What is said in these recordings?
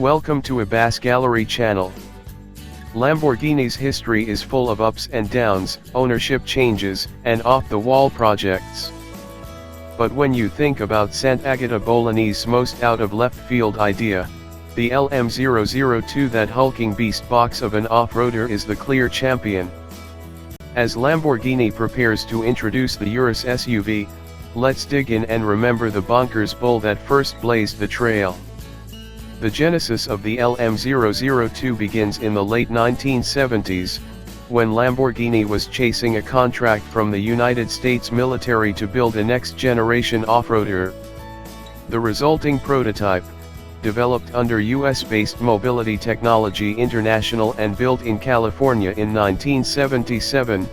Welcome to Ebas Gallery channel. Lamborghini's history is full of ups and downs, ownership changes, and off-the-wall projects. But when you think about Sant'Agata Bolognese's most out-of-left-field idea, the LM002, that hulking beast box of an off-roader is the clear champion. As Lamborghini prepares to introduce the Urus SUV, let's dig in and remember the bonkers bull that first blazed the trail. The genesis of the LM002 begins in the late 1970s, when Lamborghini was chasing a contract from the United States military to build a next-generation off-roader. The resulting prototype, developed under US-based Mobility Technology International and built in California in 1977,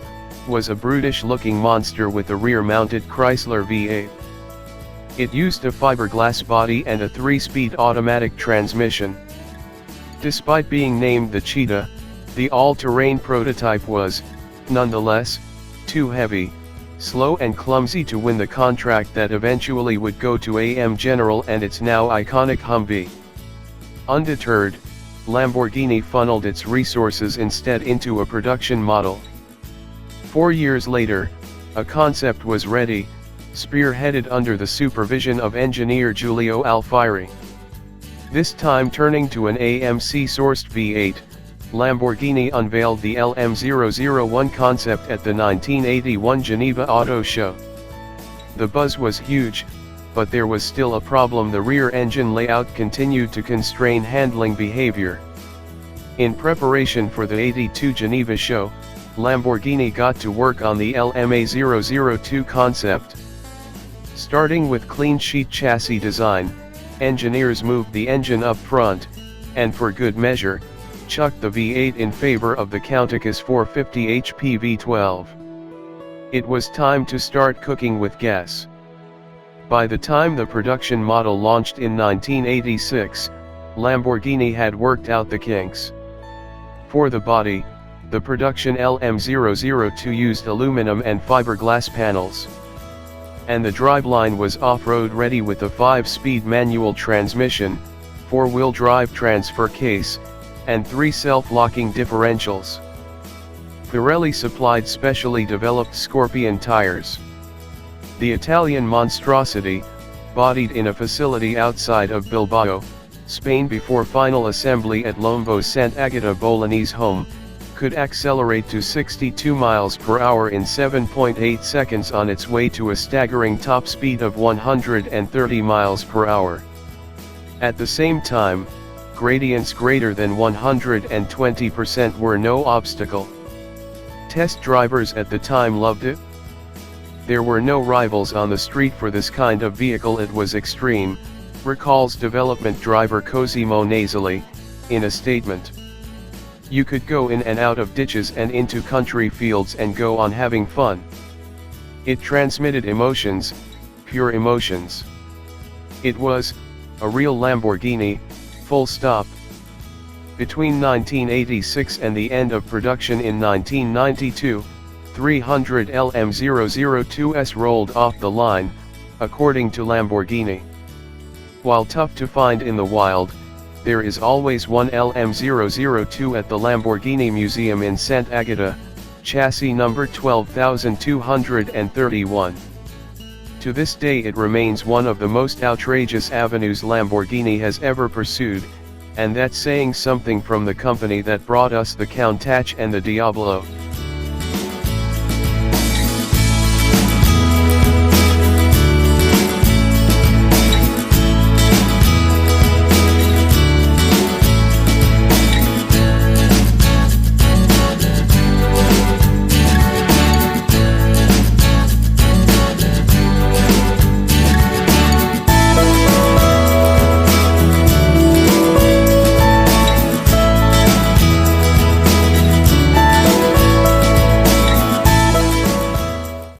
was a brutish-looking monster with a rear-mounted Chrysler V-8. It used a fiberglass body and a 3-speed automatic transmission. Despite being named the Cheetah, the all-terrain prototype was, nonetheless, too heavy, slow and clumsy to win the contract that eventually would go to AM General and its now iconic Humvee. Undeterred, Lamborghini funneled its resources instead into a production model. 4 years later, a concept was ready, spearheaded under the supervision of engineer Giulio Alfieri. This time turning to an AMC-sourced V8, Lamborghini unveiled the LM001 concept at the 1981 Geneva Auto Show. The buzz was huge, but there was still a problem: the rear engine layout continued to constrain handling behavior. In preparation for the '82 Geneva show, Lamborghini got to work on the LMA002 concept. Starting with clean sheet chassis design, engineers moved the engine up front, and for good measure, chucked the V8 in favor of the Countach's 450 HP V12. It was time to start cooking with gas. By the time the production model launched in 1986, Lamborghini had worked out the kinks. For the body, the production LM002 used aluminum and fiberglass panels. And the driveline was off-road ready with a 5-speed manual transmission, 4-wheel drive transfer case, and 3 self-locking differentials. Pirelli supplied specially developed Scorpion tires. The Italian monstrosity, bodied in a facility outside of Bilbao, Spain before final assembly at Lombo's Sant'Agata Bolognese home, could accelerate to 62 miles per hour in 7.8 seconds on its way to a staggering top speed of 130 miles per hour. At the same time, gradients greater than 120% were no obstacle. Test drivers at the time loved it. There were no rivals on the street for this kind of vehicle. It was extreme, recalls development driver Cosimo Nasali, in a statement. You could go in and out of ditches and into country fields and go on having fun. It transmitted emotions, pure emotions. It was a real Lamborghini, full stop. Between 1986 and the end of production in 1992, 300 LM002s rolled off the line, according to Lamborghini. While tough to find in the wild, there is always one LM002 at the Lamborghini Museum in Sant'Agata, chassis number 12231. To this day it remains one of the most outrageous avenues Lamborghini has ever pursued, and that's saying something from the company that brought us the Countach and the Diablo.